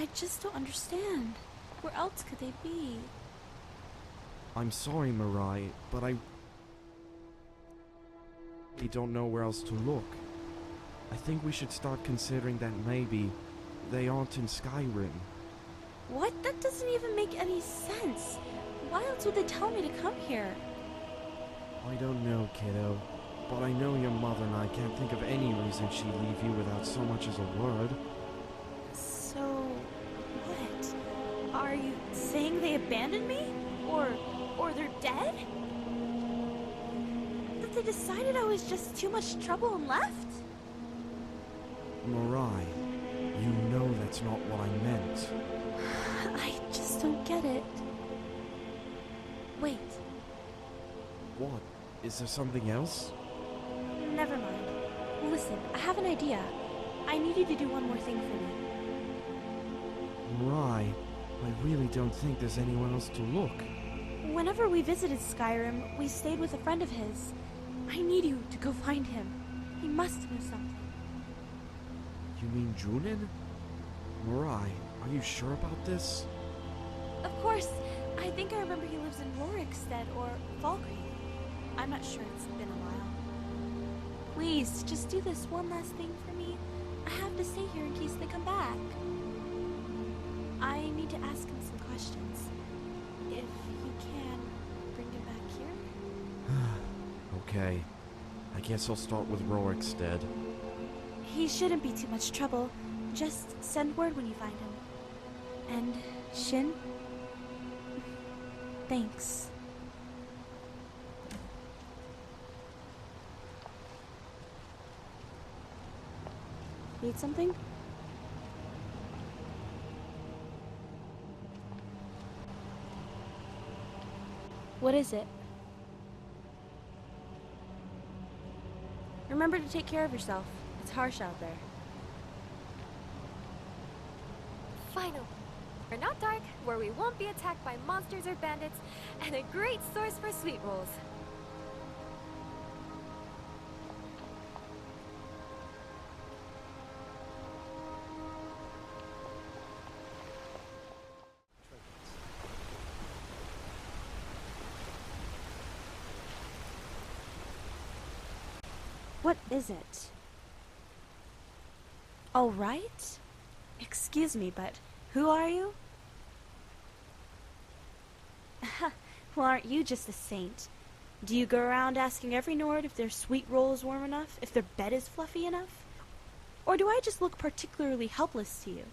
I just don't understand. Where else could they be? I'm sorry, Mirai, but I don't know where else to look. I think we should start considering that maybe they aren't in Skyrim. What? That doesn't even make any sense. Why else would they tell me to come here? I don't know, kiddo, but I know your mother and I can't think of any reason she'd leave you without so much as a word. So, what? Are you saying they abandoned me? Or they're dead? That they decided I was just too much trouble and left? Mirai, you know that's not what I meant. I just don't get it. Wait, What? Is there something else? never mind. Listen, I have an idea. I need you to do one more thing for me. Mirai, I really don't think there's anyone else to look. Whenever we visited Skyrim, we stayed with a friend of his. I need you to go find him. He must know something. You mean Junin? Mirai, are you sure about this? Of course, I think I remember he lives in Rorikstead or Falkreath. I'm not sure, it's been a while. Please, just do this one last thing for me. I have to stay here in case they come back. I need to ask him some questions. If you can, bring him back here? Okay. I guess I'll start with Rorikstead. He shouldn't be too much trouble. Just send word when you find him. And Shin? Thanks. Need something? What is it? Remember to take care of yourself. It's harsh out there. Finally, we're not dark, where we won't be attacked by monsters or bandits, and a great source for sweet rolls. What is it? All right? Excuse me, but who are you? Well, aren't you just a saint? Do you go around asking every Nord if their sweet roll is warm enough, if their bed is fluffy enough? Or do I just look particularly helpless to you?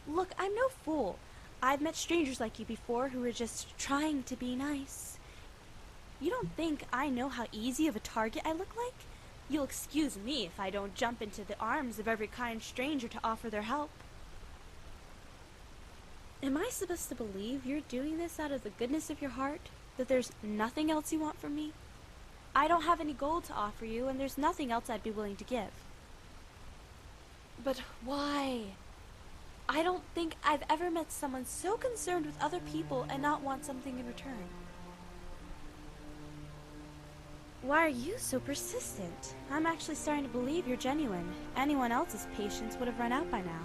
Look, I'm no fool. I've met strangers like you before who were just trying to be nice. You don't think I know how easy of a target I look like? You'll excuse me if I don't jump into the arms of every kind stranger to offer their help. Am I supposed to believe you're doing this out of the goodness of your heart? That there's nothing else you want from me? I don't have any gold to offer you, and there's nothing else I'd be willing to give. But why? I don't think I've ever met someone so concerned with other people and not want something in return. Why are you so persistent? I'm actually starting to believe you're genuine. Anyone else's patience would have run out by now.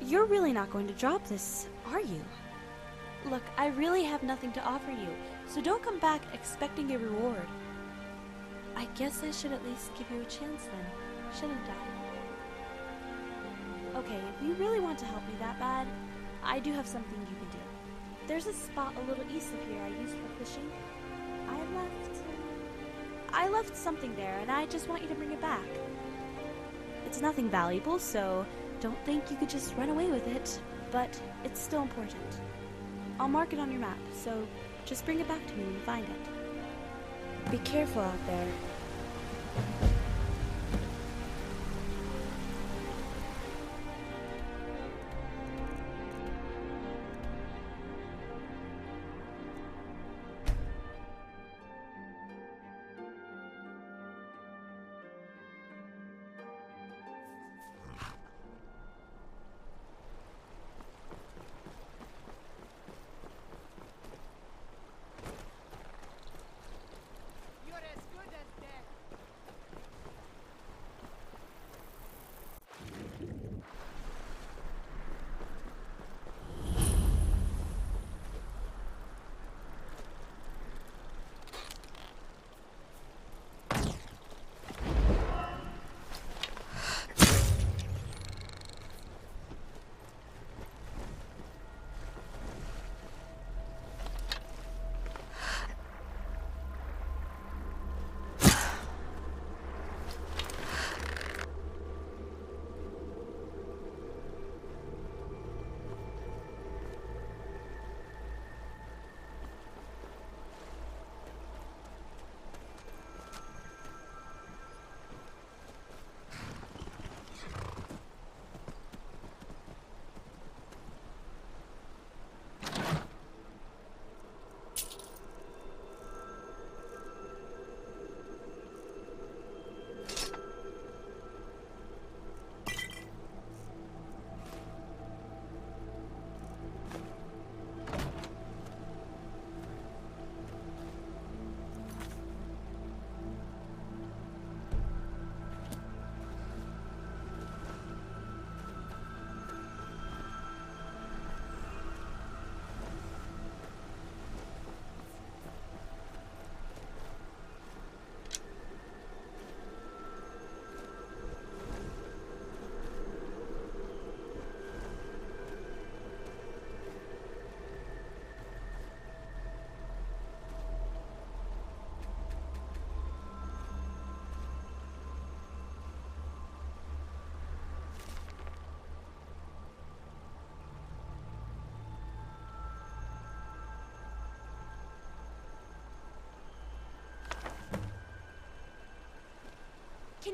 You're really not going to drop this, are you? Look, I really have nothing to offer you, so don't come back expecting a reward. I guess I should at least give you a chance then, shouldn't I? Okay, if you really want to help me that bad, I do have something you can do. There's a spot a little east of here I used for fishing. I left something there, and I just want you to bring it back. It's nothing valuable, so don't think you could just run away with it, but it's still important. I'll mark it on your map, so just bring it back to me when you find it. Be careful out there.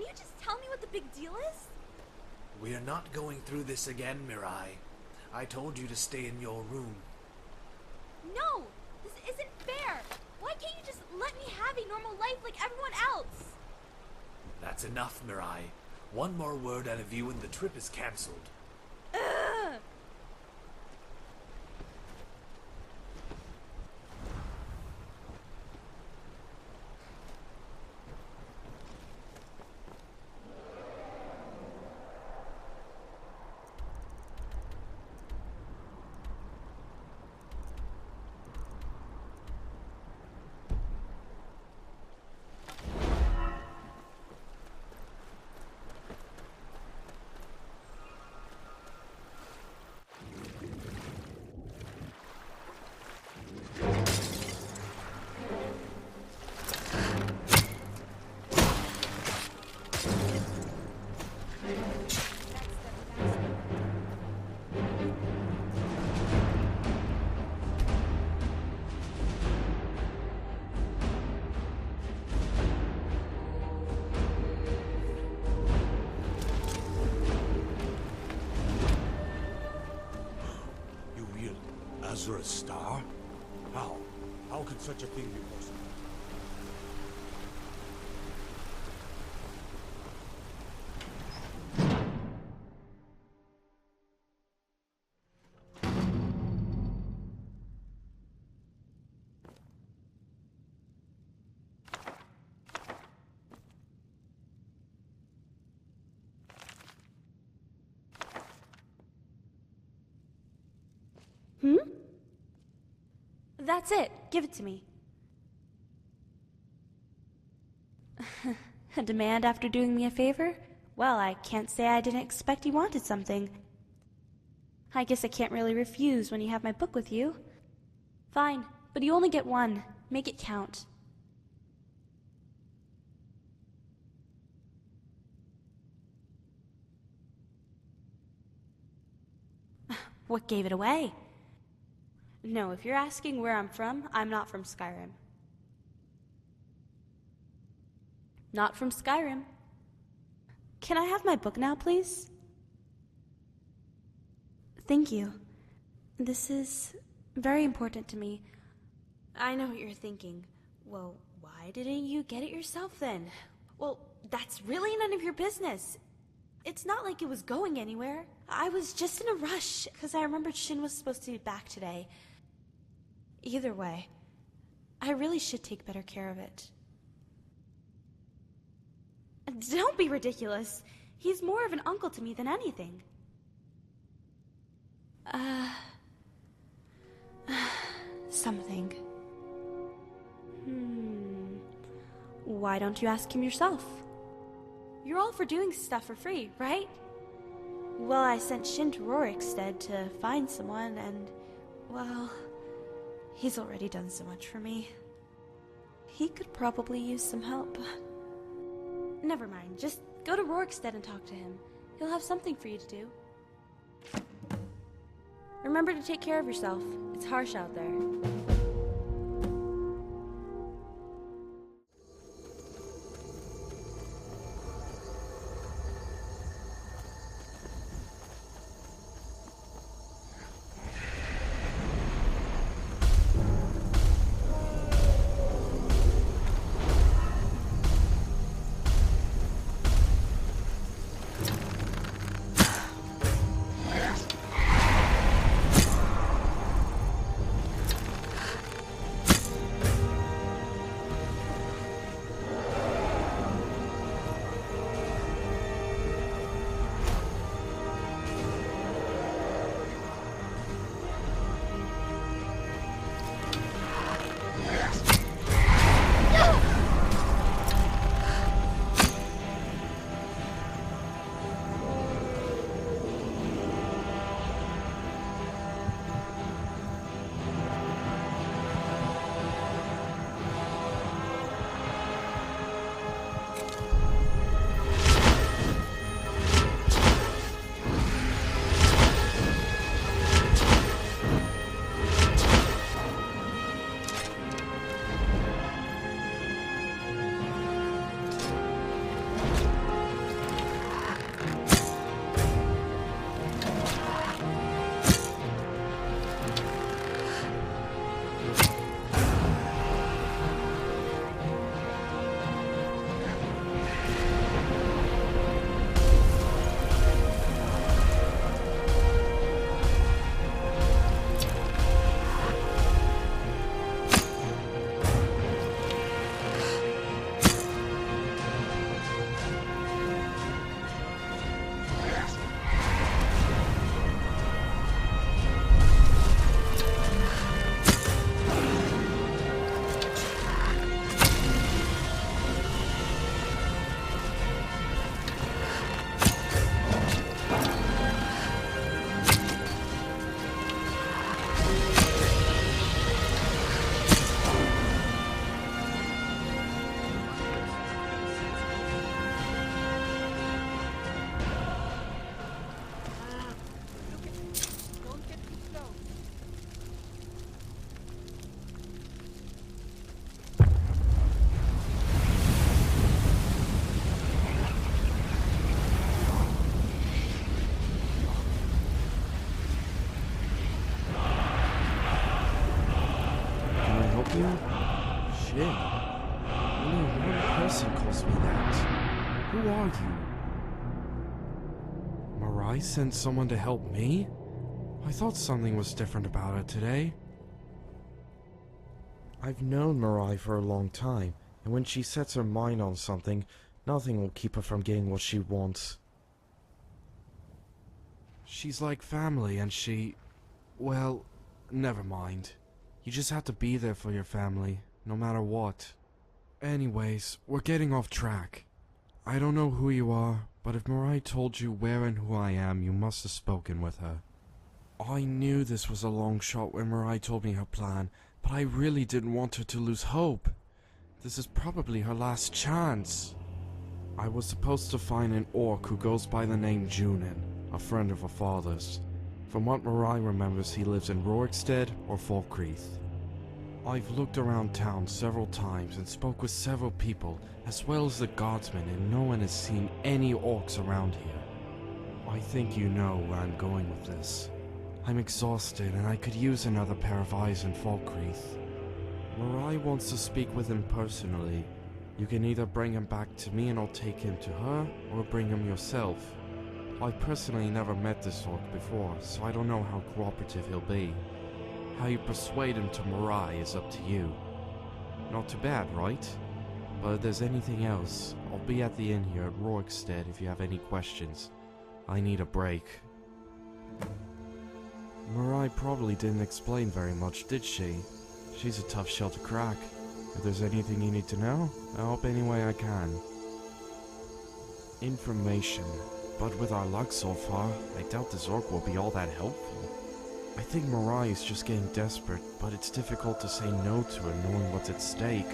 you just tell me what the big deal is? We're not going through this again, Mirai. I told you to stay in your room. No! This isn't fair! Why can't you just let me have a normal life like everyone else? That's enough, Mirai. One more word out of you and the trip is cancelled. Ugh! Azure a star? How? How could such a thing be possible? Hmm? That's it. Give it to me. A demand after doing me a favor? Well, I can't say I didn't expect you wanted something. I guess I can't really refuse when you have my book with you. Fine, but you only get one. Make it count. What gave it away? No, if you're asking where I'm from, I'm not from Skyrim. Not from Skyrim. Can I have my book now, please? Thank you. This is very important to me. I know what you're thinking. Well, why didn't you get it yourself then? Well, that's really none of your business. It's not like it was going anywhere. I was just in a rush, because I remembered Shin was supposed to be back today. Either way, I really should take better care of it. Don't be ridiculous. He's more of an uncle to me than anything. Something. Why don't you ask him yourself? You're all for doing stuff for free, right? Well, I sent Shin to Rorikstead to find someone, and, well, he's already done so much for me. He could probably use some help. Never mind, just go to Rorikstead and talk to him. He'll have something for you to do. Remember to take care of yourself. It's harsh out there. you? Shit. Only one person calls me that. Who are you? Mirai sent someone to help me? I thought something was different about it today. I've known Mirai for a long time, and when she sets her mind on something, nothing will keep her from getting what she wants. She's like family, and well, never mind. You just have to be there for your family, no matter what. Anyways, we're getting off track. I don't know who you are, but if Mirai told you where and who I am, you must have spoken with her. I knew this was a long shot when Mirai told me her plan, but I really didn't want her to lose hope. This is probably her last chance. I was supposed to find an orc who goes by the name Junin, a friend of her father's. From what Mirai remembers, he lives in Rorikstead or Falkreath. I've looked around town several times and spoke with several people, as well as the guardsmen, and no one has seen any orcs around here. I think you know where I'm going with this. I'm exhausted and I could use another pair of eyes in Falkreath. Mirai wants to speak with him personally. You can either bring him back to me and I'll take him to her, or bring him yourself. I've personally never met this orc before, so I don't know how cooperative he'll be. How you persuade him to Mirai is up to you. Not too bad, right? But if there's anything else, I'll be at the inn here at Rorikstead if you have any questions. I need a break. Mirai probably didn't explain very much, did she? She's a tough shell to crack. If there's anything you need to know, I'll help any way I can. Information. But with our luck so far, I doubt this orc will be all that helpful. I think Mirai is just getting desperate, but it's difficult to say no to her knowing what's at stake.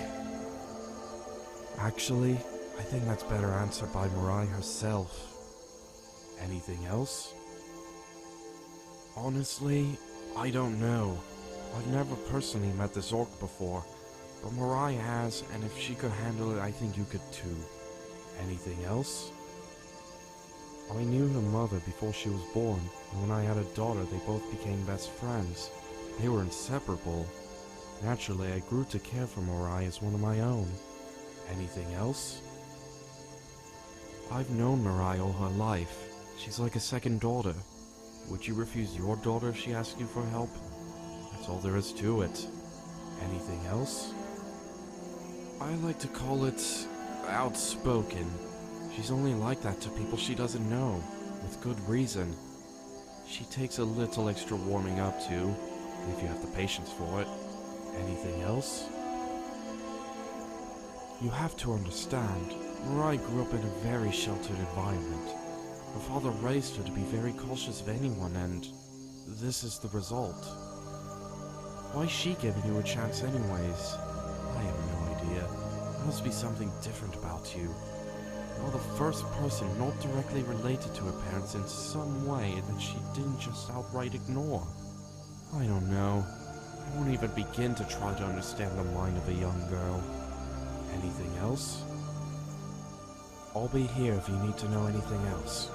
Actually, I think that's better answered by Mirai herself. Anything else? Honestly, I don't know. I've never personally met this orc before, but Mirai has, and if she could handle it, I think you could too. Anything else? I knew her mother before she was born, and when I had a daughter, they both became best friends. They were inseparable. Naturally, I grew to care for Mirai as one of my own. Anything else? I've known Mirai all her life. She's like a second daughter. Would you refuse your daughter if she asked you for help? That's all there is to it. Anything else? I like to call it outspoken. She's only like that to people she doesn't know, with good reason. She takes a little extra warming up to, if you have the patience for it. Anything else? You have to understand, Mirai grew up in a very sheltered environment. Her father raised her to be very cautious of anyone, and this is the result. Why is she giving you a chance anyways? I have no idea. There must be something different about you. You're the first person not directly related to her parents in some way that she didn't just outright ignore. I don't know. I won't even begin to try to understand the mind of a young girl. Anything else? I'll be here if you need to know anything else.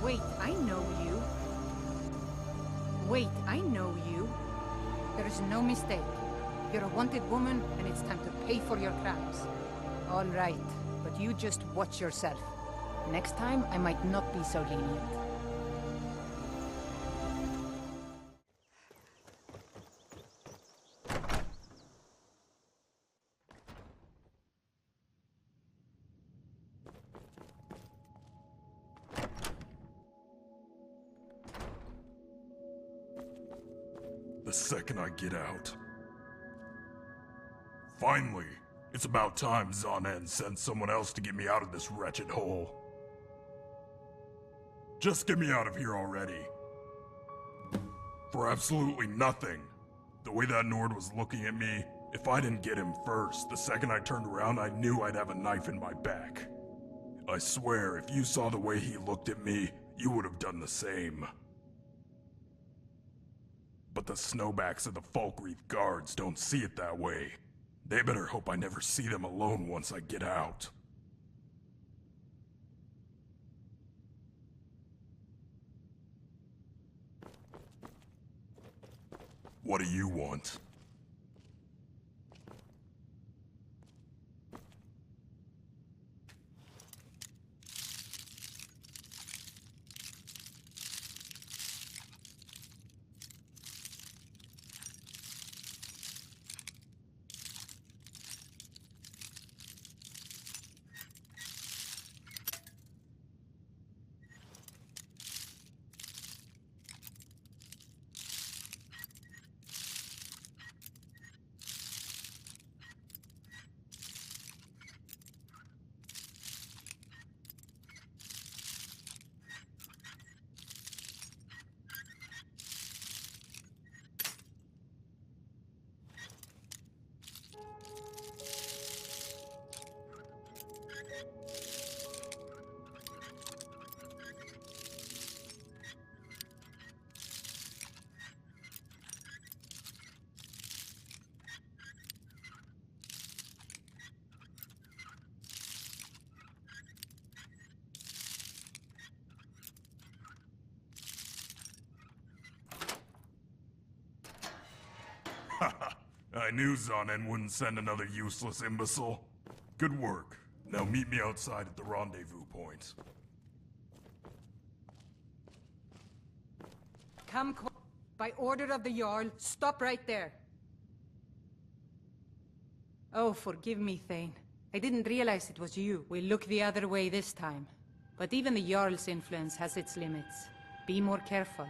Wait, I know you. Wait, I know you. There is no mistake. You're a wanted woman, and it's time to pay for your crimes. All right, but you just watch yourself. Next time, I might not be so lenient. The second I get out. Finally! It's about time Zanen sent someone else to get me out of this wretched hole. Just get me out of here already. For absolutely nothing. The way that Nord was looking at me, if I didn't get him first, the second I turned around I knew I'd have a knife in my back. I swear, if you saw the way he looked at me, you would have done the same. But the snowbacks of the Falkreath guards don't see it that way. They better hope I never see them alone once I get out. What do you want? I knew Zonen wouldn't send another useless imbecile. Good work. Now meet me outside at the rendezvous point. Come, by order of the Jarl, stop right there. Oh, forgive me, Thane. I didn't realize it was you. We'll look the other way this time. But even the Jarl's influence has its limits. Be more careful.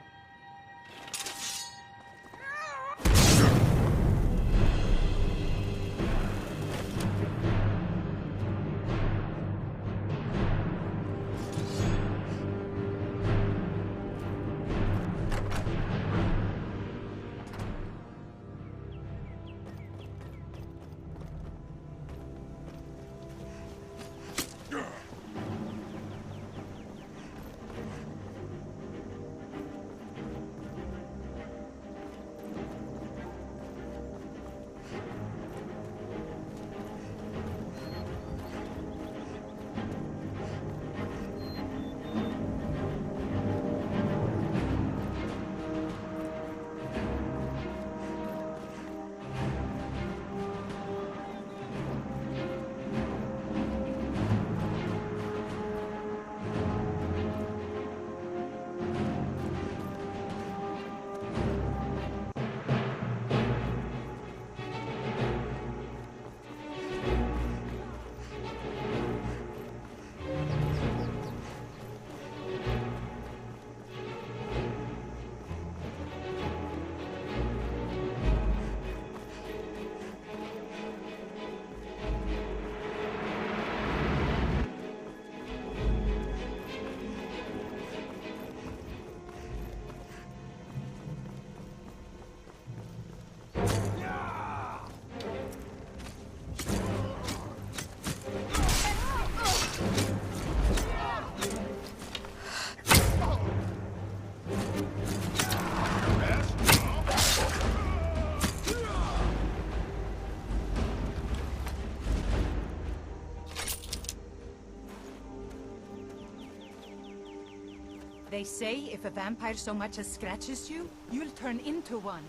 They say if a vampire so much as scratches you, you'll turn into one.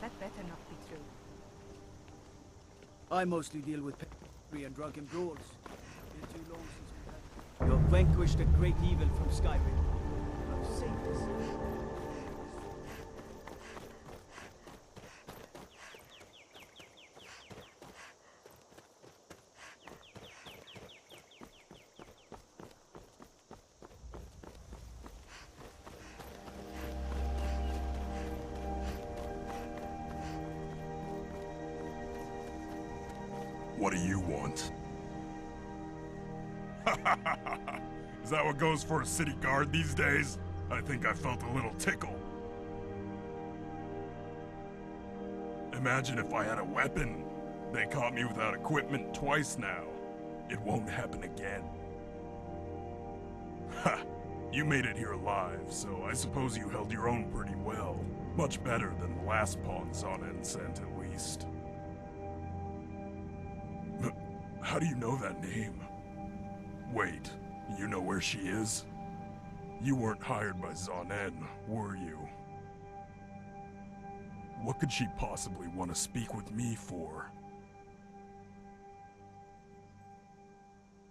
That better not be true. I mostly deal with petty and drunken brawls. Been too long since we had... You have vanquished a great evil from Skyrim. I've saved this. What do you want? Is that what goes for a city guard these days? I think I felt a little tickle. Imagine if I had a weapon. They caught me without equipment twice now. It won't happen again. Ha! You made it here alive, so I suppose you held your own pretty well. Much better than the last pawn Zonen sent, at least. How do you know that name? Wait, you know where she is? You weren't hired by Zonen, were you? What could she possibly want to speak with me for?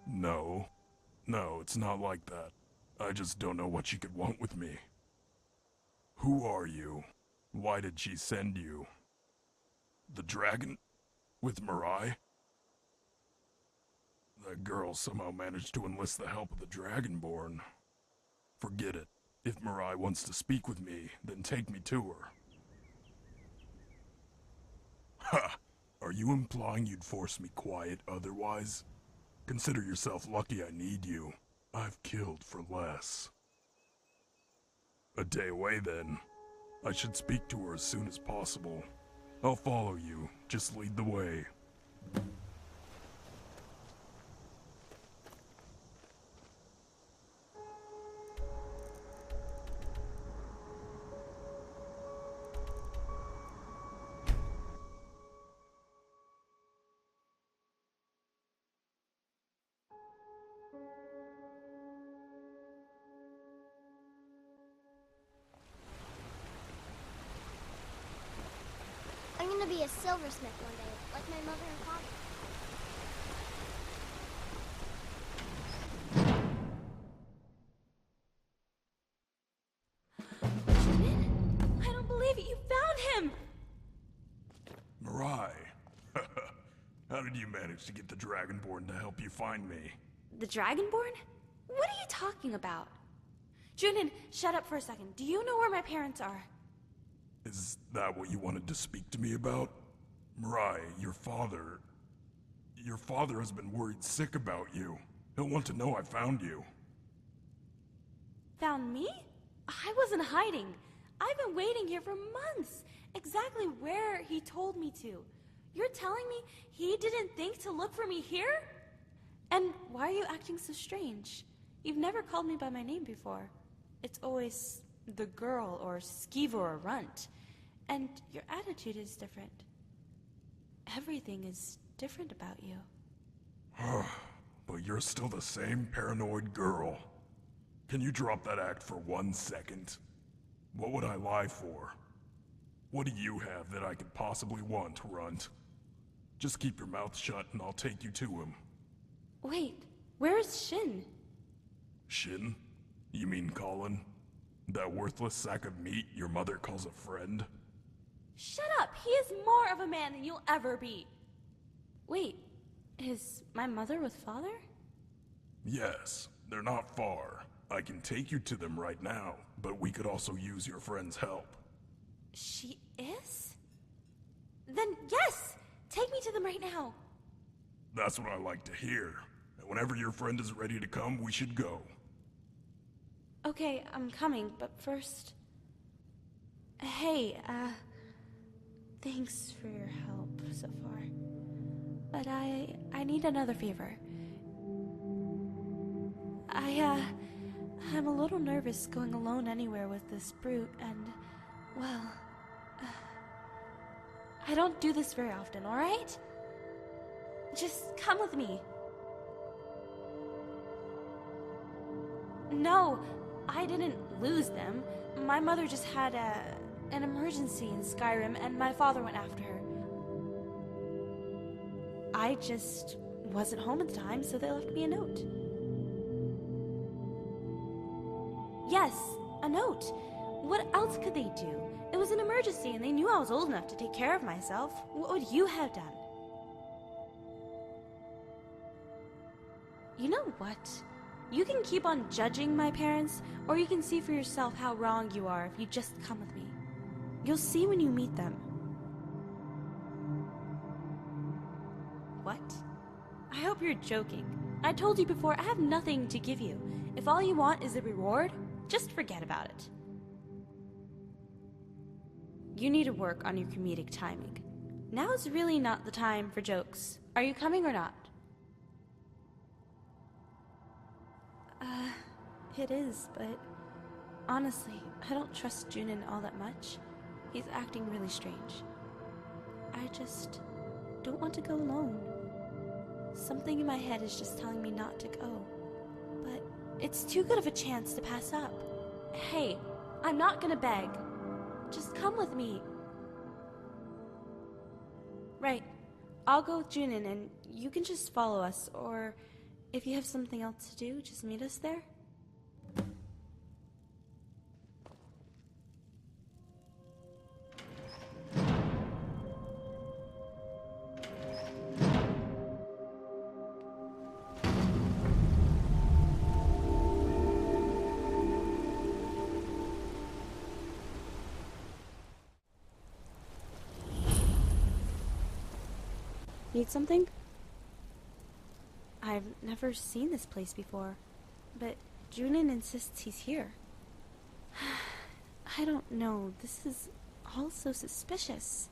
No, it's not like that. I just don't know what she could want with me. Who are you? Why did she send you? The dragon? With Mirai? That girl somehow managed to enlist the help of the Dragonborn. Forget it. If Mirai wants to speak with me, then take me to her. Ha! Are you implying you'd force me quiet otherwise? Consider yourself lucky I need you. I've killed for less. A day away then. I should speak to her as soon as possible. I'll follow you. Just lead the way. silversmith one day, like my mother and father. Junin? I don't believe it! You found him! Mirai. How did you manage to get the Dragonborn to help you find me? The Dragonborn? What are you talking about? Junin, shut up for a second. Do you know where my parents are? Is that what you wanted to speak to me about? Mirai, your father... Your father has been worried sick about you. He'll want to know I found you. Found me? I wasn't hiding. I've been waiting here for months. Exactly where he told me to. You're telling me he didn't think to look for me here? And why are you acting so strange? You've never called me by my name before. It's always the girl or skeever or runt. And your attitude is different. Everything is different about you. But you're still the same paranoid girl. Can you drop that act for 1 second? What would I lie for? What do you have that I could possibly want, runt? Just keep your mouth shut and I'll take you to him. Wait, where's Shin? Shin? You mean Colin? That worthless sack of meat your mother calls a friend? Shut up! He is more of a man than you'll ever be! Wait, is my mother with father? Yes, they're not far. I can take you to them right now, but we could also use your friend's help. She is? Then yes! Take me to them right now! That's what I like to hear. And whenever your friend is ready to come, we should go. Okay, I'm coming, but first... Hey, thanks for your help so far. But I need another favor. I'm a little nervous going alone anywhere with this brute, and, well... I don't do this very often, alright? Just come with me. No, I didn't lose them. My mother just had an emergency in Skyrim, and my father went after her. I just wasn't home at the time, so they left me a note. Yes, a note. What else could they do? It was an emergency, and they knew I was old enough to take care of myself. What would you have done? You know what? You can keep on judging my parents, or you can see for yourself how wrong you are if you just come with me. You'll see when you meet them. What? I hope you're joking. I told you before, I have nothing to give you. If all you want is a reward, just forget about it. You need to work on your comedic timing. Now is really not the time for jokes. Are you coming or not? It is, but honestly, I don't trust Junin all that much. He's acting really strange. I just don't want to go alone. Something in my head is just telling me not to go. But it's too good of a chance to pass up. Hey, I'm not gonna beg. Just come with me. Right. I'll go with Junin and you can just follow us, or if you have something else to do, just meet us there. Need something? I've never seen this place before, but Junin insists he's here. I don't know, this is all so suspicious.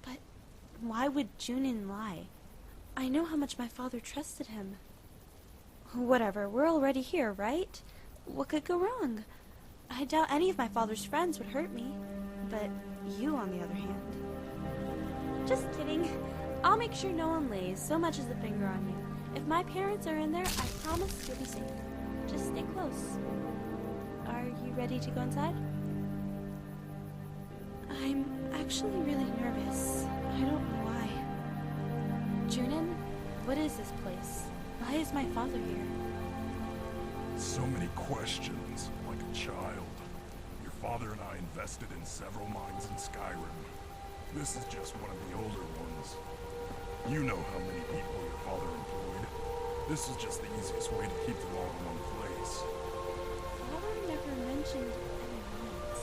But why would Junin lie? I know how much my father trusted him. Whatever, we're already here, right? What could go wrong? I doubt any of my father's friends would hurt me, but you, on the other hand. Just kidding. I'll make sure no one lays so much as a finger on you. If my parents are in there, I promise you'll be safe. Just stay close. Are you ready to go inside? I'm actually really nervous. I don't know why. Junin, what is this place? Why is my father here? So many questions, like a child. Your father and I invested in several mines in Skyrim. This is just one of the older ones. You know how many people your father employed. This is just the easiest way to keep them all in one place. Father never mentioned any mines.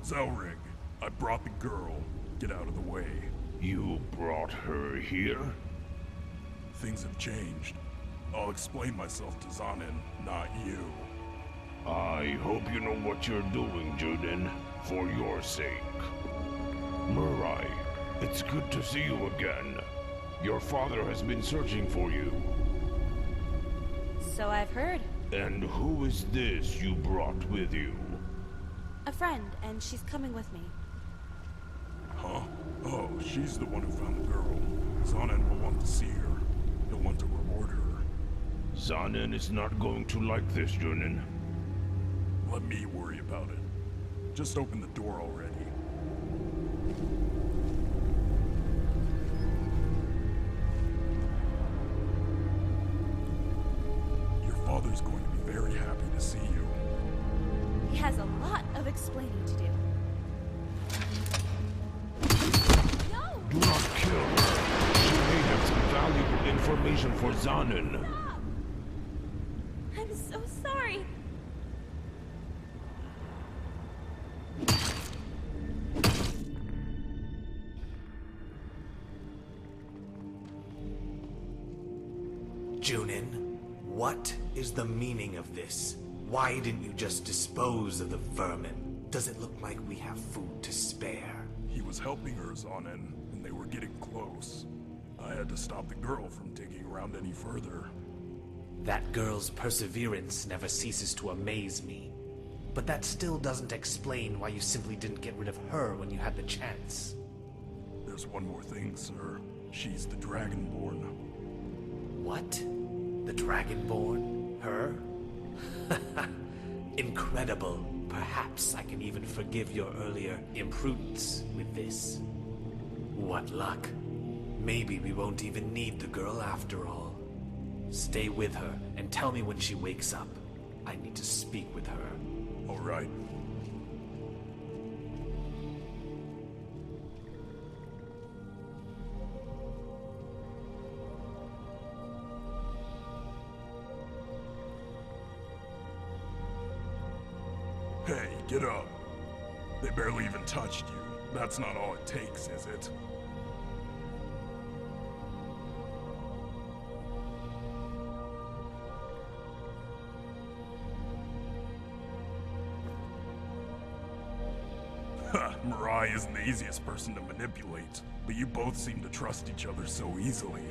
Zelrig, I brought the girl. Get out of the way. You brought her here? Things have changed. I'll explain myself to Zanin, not you. I hope you know what you're doing, Junin, for your sake. Mirai, it's good to see you again. Your father has been searching for you. So I've heard. And who is this you brought with you? A friend, and she's coming with me. Huh? Oh, she's the one who found the girl. Zanin will want to see her. He'll want to reward her. Zanin is not going to like this, Junin. Let me worry about it. Just open the door already. Your father's going to be very happy to see you. He has a lot of explaining to do. No! Do not kill her. She may have some valuable information for Zanin. Stop! I'm so sorry. Junin, what is the meaning of this? Why didn't you just dispose of the vermin? Does it look like we have food to spare? He was helping her, Zanin, and they were getting close. I had to stop the girl from digging around any further. That girl's perseverance never ceases to amaze me. But that still doesn't explain why you simply didn't get rid of her when you had the chance. There's one more thing, sir. She's the Dragonborn. What? The Dragonborn? Her? Incredible. Perhaps I can even forgive your earlier imprudence with this. What luck. Maybe we won't even need the girl after all. Stay with her and tell me when she wakes up. I need to speak with her. All right. Hey, get up. They barely even touched you. That's not all it takes, is it? Ha, Mirai isn't the easiest person to manipulate, but you both seem to trust each other so easily.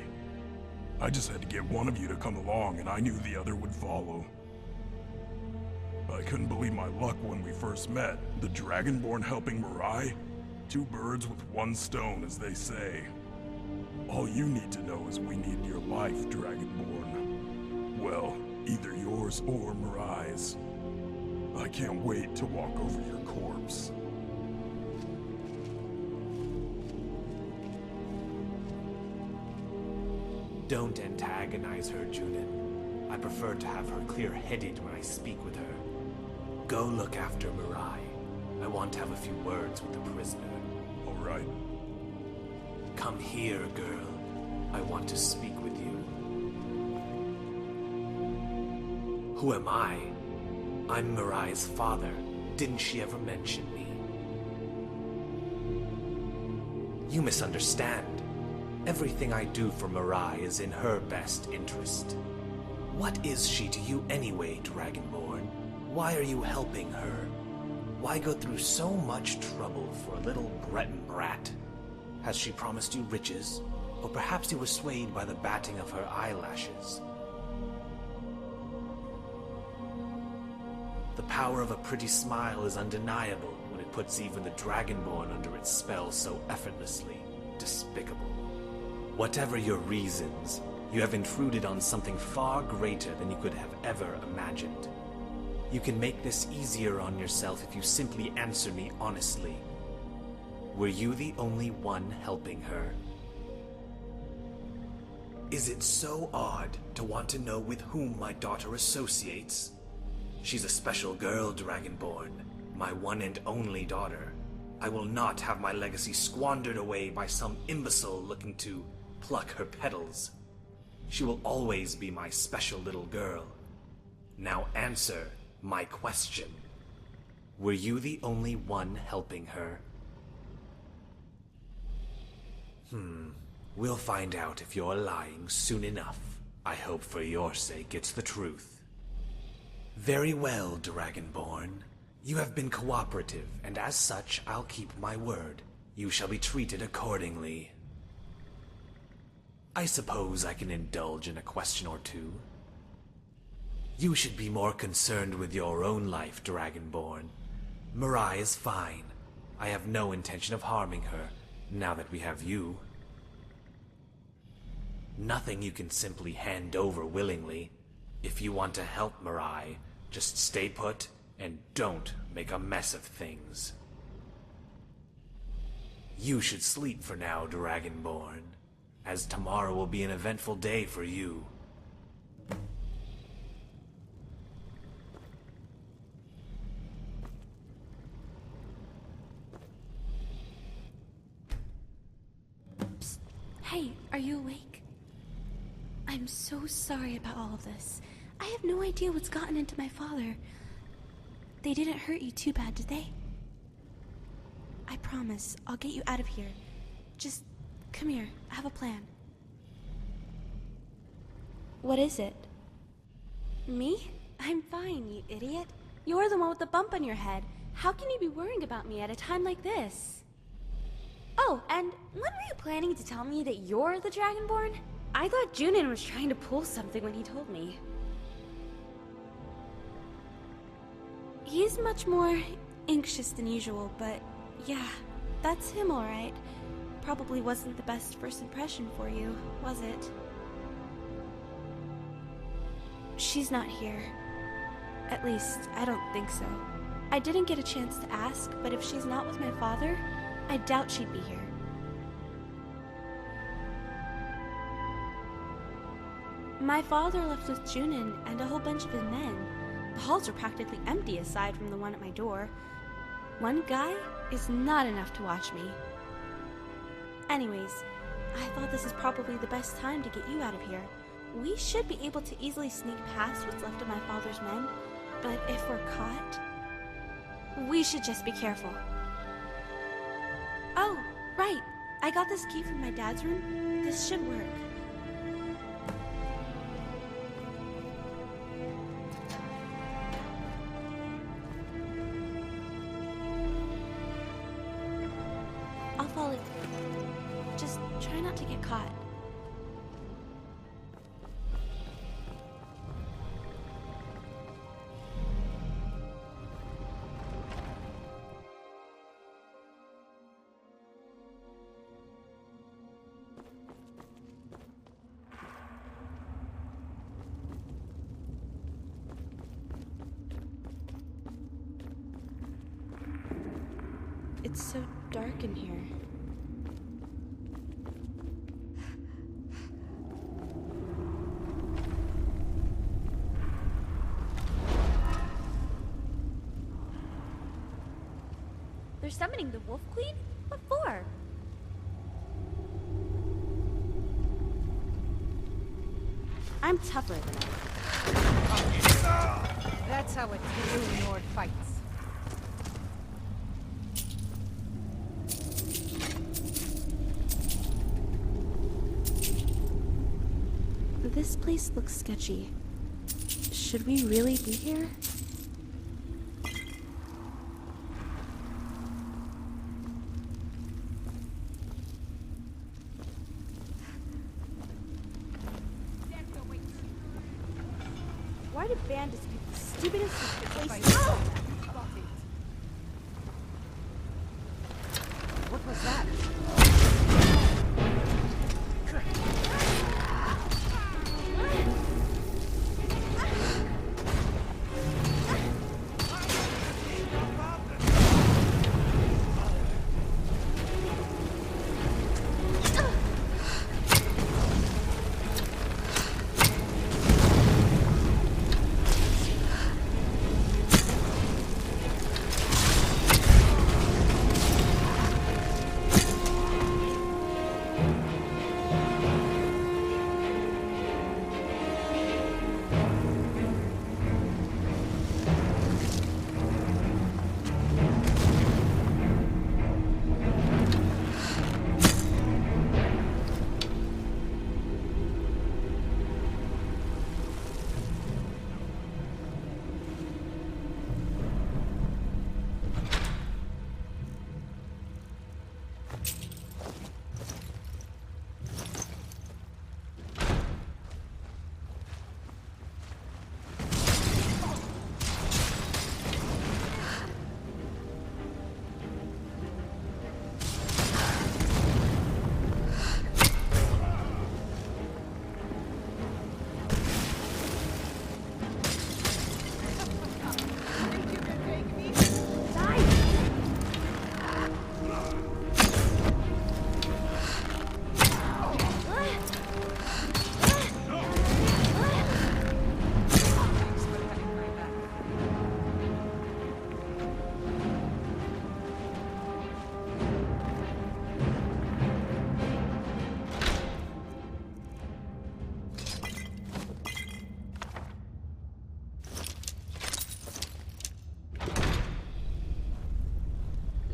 I just had to get one of you to come along, and I knew the other would follow. I couldn't believe my luck when we first met. The Dragonborn helping Mirai? Two birds with one stone, as they say. All you need to know is we need your life, Dragonborn. Well, either yours or Mirai's. I can't wait to walk over your corpse. Don't antagonize her, Junin. I prefer to have her clear-headed when I speak with her. Go look after Mirai. I want to have a few words with the prisoner. All right. Come here, girl. I want to speak with you. Who am I? I'm Mirai's father. Didn't she ever mention me? You misunderstand. Everything I do for Mirai is in her best interest. What is she to you anyway, Dragonborn? Why are you helping her? Why go through so much trouble for a little Breton brat? Has she promised you riches? Or perhaps you were swayed by the batting of her eyelashes? The power of a pretty smile is undeniable when it puts even the Dragonborn under its spell so effortlessly. Despicable. Whatever your reasons, you have intruded on something far greater than you could have ever imagined. You can make this easier on yourself if you simply answer me honestly. Were you the only one helping her? Is it so odd to want to know with whom my daughter associates? She's a special girl, Dragonborn, my one and only daughter. I will not have my legacy squandered away by some imbecile looking to pluck her petals. She will always be my special little girl. Now answer my question. Were you the only one helping her? We'll find out if you're lying soon enough. I hope for your sake it's the truth. Very well, Dragonborn. You have been cooperative, and as such, I'll keep my word. You shall be treated accordingly. I suppose I can indulge in a question or two. You should be more concerned with your own life, Dragonborn. Mirai is fine. I have no intention of harming her, now that we have you. Nothing you can simply hand over willingly. If you want to help Mirai, just stay put and don't make a mess of things. You should sleep for now, Dragonborn, as tomorrow will be an eventful day for you. Psst. Hey, are you awake? I'm so sorry about all of this. I have no idea what's gotten into my father. They didn't hurt you too bad, did they? I promise, I'll get you out of here. Just come here, I have a plan. What is it? Me? I'm fine, you idiot. You're the one with the bump on your head. How can you be worrying about me at a time like this? Oh, and when were you planning to tell me that you're the Dragonborn? I thought Junin was trying to pull something when he told me. He's much more anxious than usual, but yeah, that's him alright. Probably wasn't the best first impression for you, was it? She's not here. At least, I don't think so. I didn't get a chance to ask, but if she's not with my father, I doubt she'd be here. My father left with Junin and a whole bunch of his men. The halls are practically empty aside from the one at my door. One guy is not enough to watch me. Anyways, I thought this is probably the best time to get you out of here. We should be able to easily sneak past what's left of my father's men, but if we're caught, we should just be careful. Oh, right. I got this key from my dad's room. This should work. I'll follow you. Just try not to get caught. It's so dark in here. They're summoning the Wolf Queen? What for? I'm tougher than ever. That's how a true Nord fights. This place looks sketchy. Should we really be here? Why do bandits pick the stupidest places? Oh! What was that?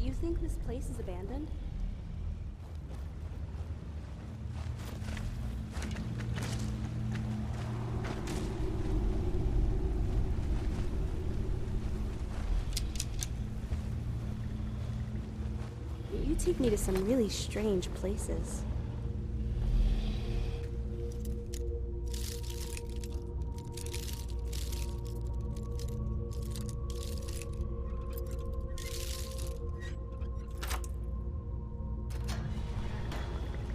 You think this place is abandoned? You take me to some really strange places.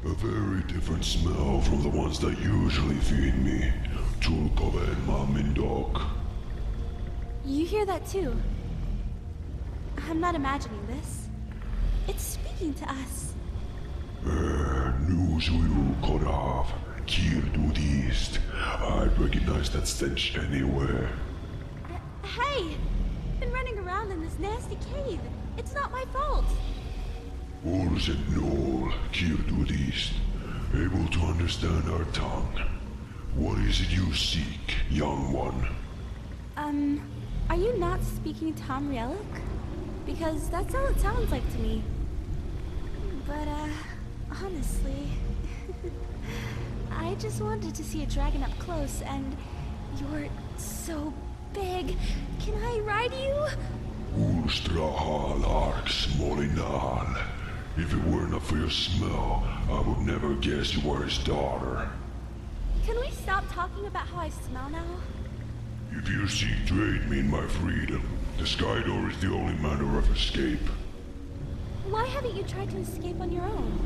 A very different smell from the ones that usually feed me. Tulkove and Mamindok. You hear that too? I'm not imagining this. It's speaking to us. Nusuyu Kodav, Kirdu East. I recognize that stench anywhere. Hey! I've been running around in this nasty cave. It's not my fault. Urset Nol, Kirdu East. Able to understand our tongue. What is it you seek, young one? Are you not speaking Tamrielic? Because that's all it sounds like to me. But, honestly, I just wanted to see a dragon up close, and you're so big. Can I ride you? Ulstrahal Arx Molinal. If it were not for your smell, I would never guess you were his daughter. Can we stop talking about how I smell now? If you seek to aid me in my freedom, the Sky Door is the only manner of escape. Why haven't you tried to escape on your own?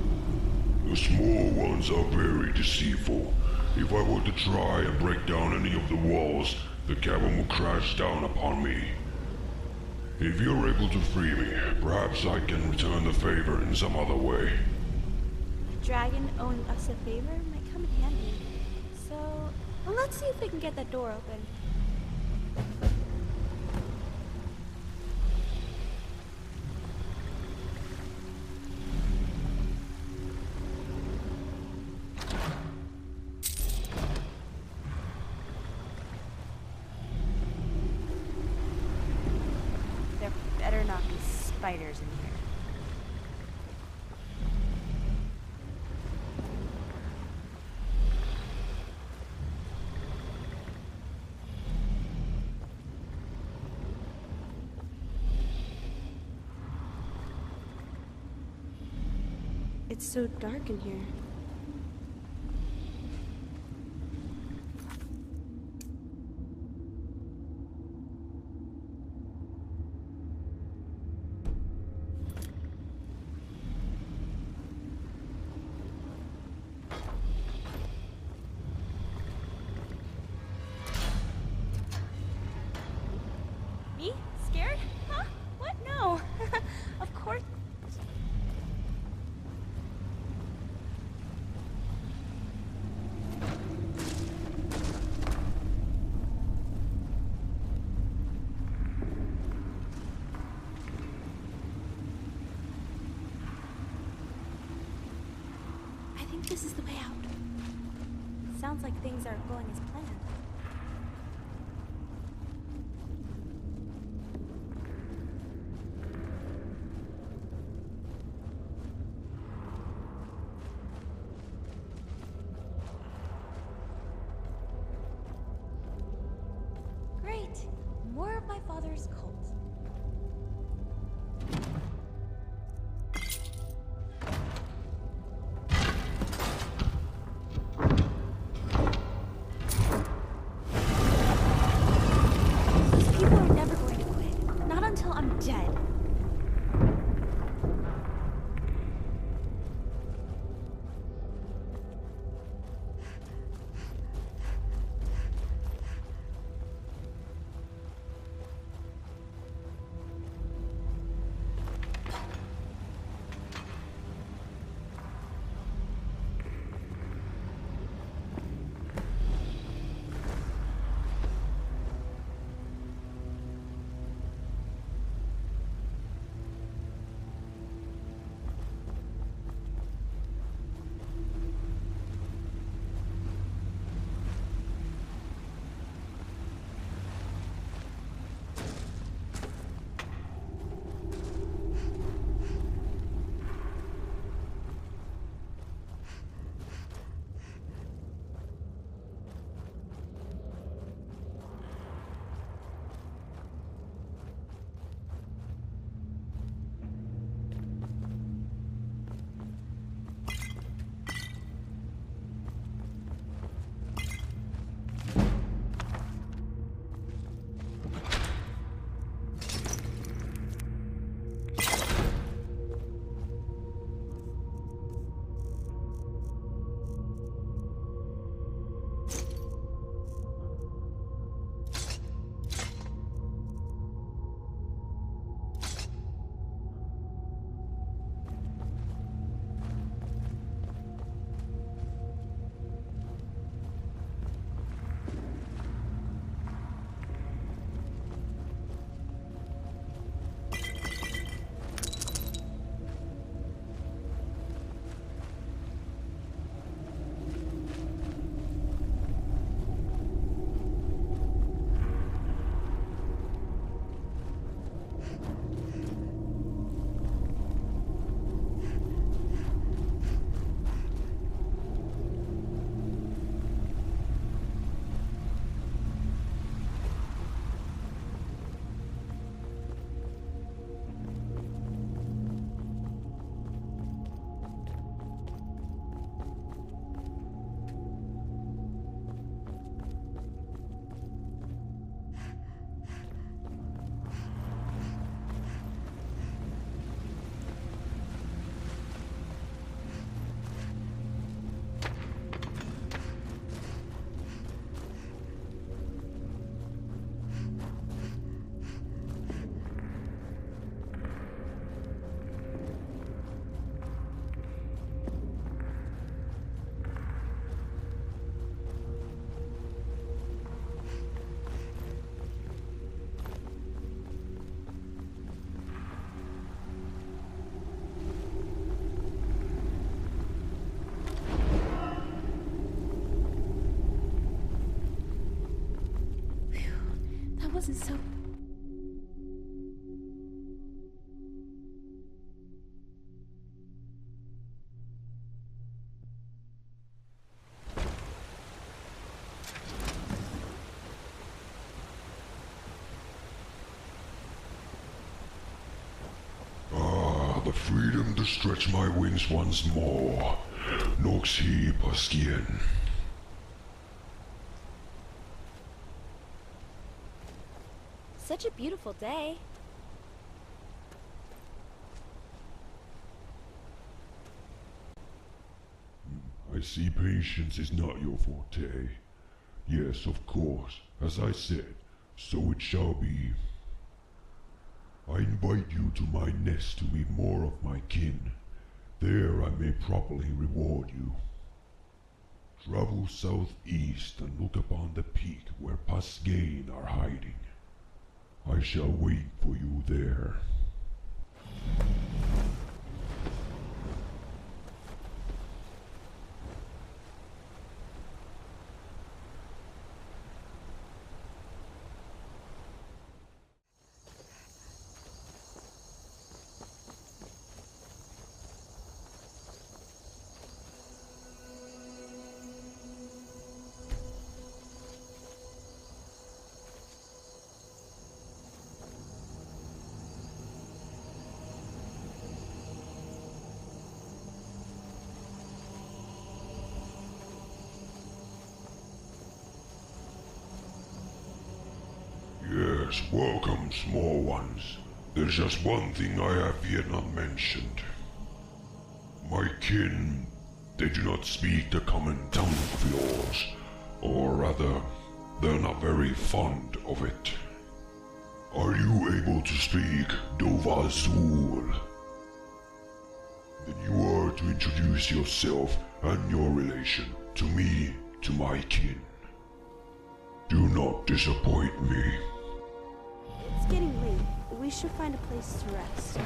The small ones are very deceitful. If I were to try and break down any of the walls, the cavern will crash down upon me. If you're able to free me, perhaps I can return the favor in some other way. A dragon owing us a favor might come in handy. So, well, let's see if we can get that door open. spiders in here. It's so dark in here. Me? Scared? Huh? What? No. Of course. I think this is the way out. Sounds like things are going as planned. Great! More of my father's cult. These people are never going to quit. Not until I'm dead. That wasn't so... the freedom to stretch my wings once more. Noxi Paskien. Such a beautiful day. I see patience is not your forte. Yes, of course, as I said, so it shall be. I invite you to my nest to meet more of my kin. There I may properly reward you. Travel southeast and look upon the peak where Pasgain are hiding. I shall wait for you there. Yes, welcome, small ones. There's just one thing I have yet not mentioned. My kin, they do not speak the common tongue of yours, or rather, they're not very fond of it. Are you able to speak Dovazul? Then you are to introduce yourself and your relation to me, to my kin. Do not disappoint me. It's getting late. We should find a place to rest.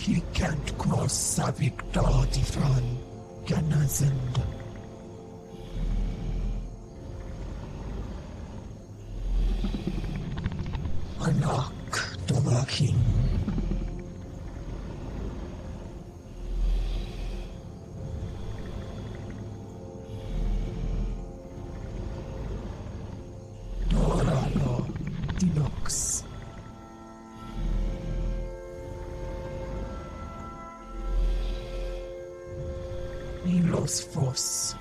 He can't cross Savik Dardifan, Ganazand. Anak Domakin. Doralo Dinox. Hilos Fos.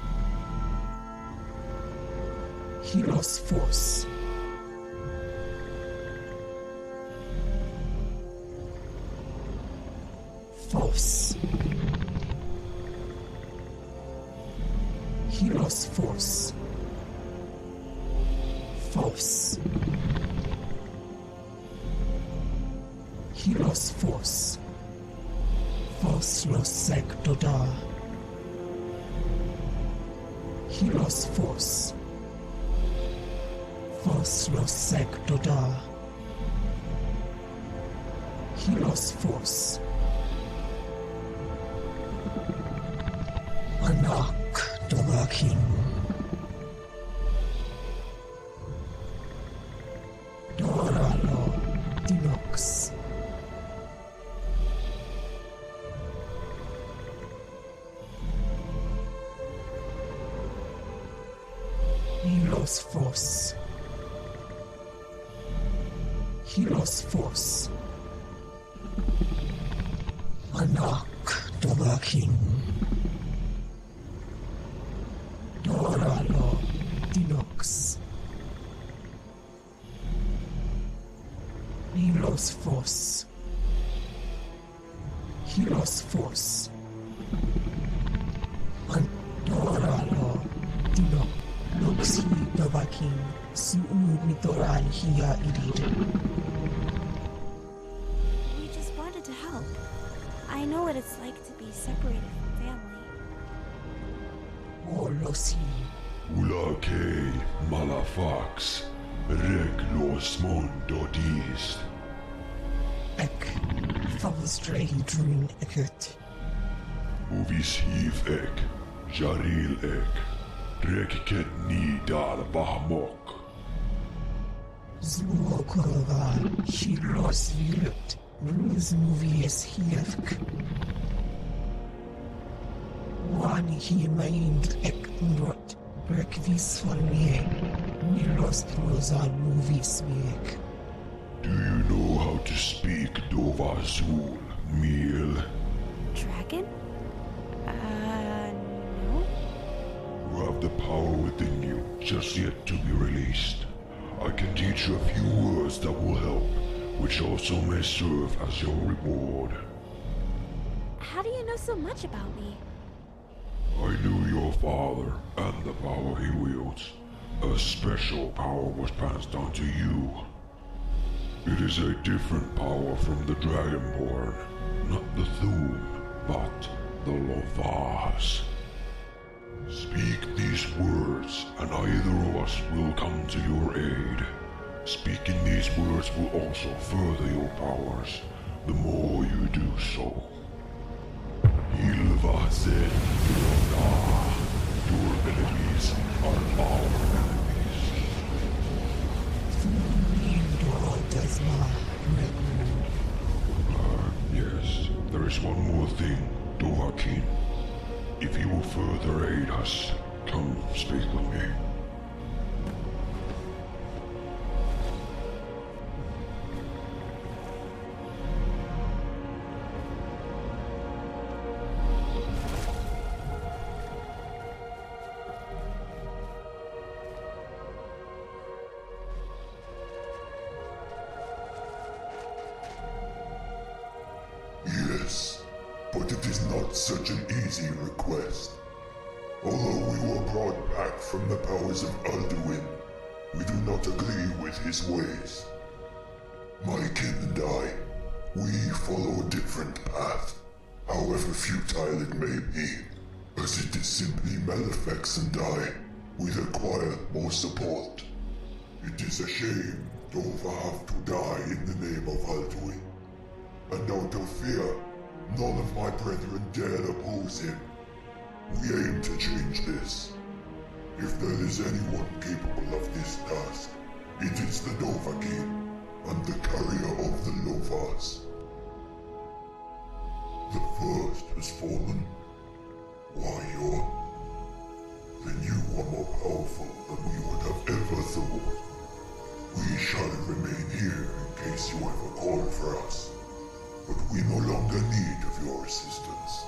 Hilos Fos. Fos. Hilos Fos. Fos. Hilos Fos. Fos los sectoda. Hilos Fos. Fos los sectoda. Hilos Fos. Anak Domakin. Doralo Dinox. Hilos Fos. Hilos Fos. Anak Domakin. Doralo Dinox. Hilos Fos. Hilos Fos. Doralo Dinox. Luxi Domakin. Su'ud Mitoran Hiya Irid. We just wanted to help. I know what it's like to be separated from family. Olosi. Ulake Malafax. Reglos Mondodis. Ek. Favostray Drun Ekut. Movies Hiv Ek. Jaril Ek. Rekket Nidal Bahmok. Zluokorova. Hilos Vilut. Ruz Movies Hievk. Wani Hi Mind Ek Unrot. Rekvis Falmie. Milos Prozan Movies Miek. Do you know how to speak Dovazul, Meal? Dragon? No. You have the power within you, just yet to be released. I can teach you a few words that will help, which also may serve as your reward. How do you know so much about me? I knew your father and the power he wields. A special power was passed on to you. It is a different power from the Dragonborn. Not the Thum, but the Lovas. Speak these words, and either of us will come to your aid. Speaking these words will also further your powers, the more you do so. Ilvazen Yoda. Your enemies are our enemies. Yes, there is one more thing, Dovahkiin. If you will further aid us, come speak with me. Yes, but it is not such an easy request. Although we were brought back from the powers of Alduin, we do not agree with his ways. My kin and I, we follow a different path, however futile it may be, as it is simply Malefax and I, we require more support. It is a shame Dova have to die in the name of Alduin. And out of fear, None of my brethren dare oppose him. We aim to change this. If there is anyone capable of this task, it is the Dovahkiin and the carrier of the Lovas. The first has fallen. Why, then you are more powerful than we would have ever thought. We shall remain here in case you ever call for us, but we no longer need of your assistance.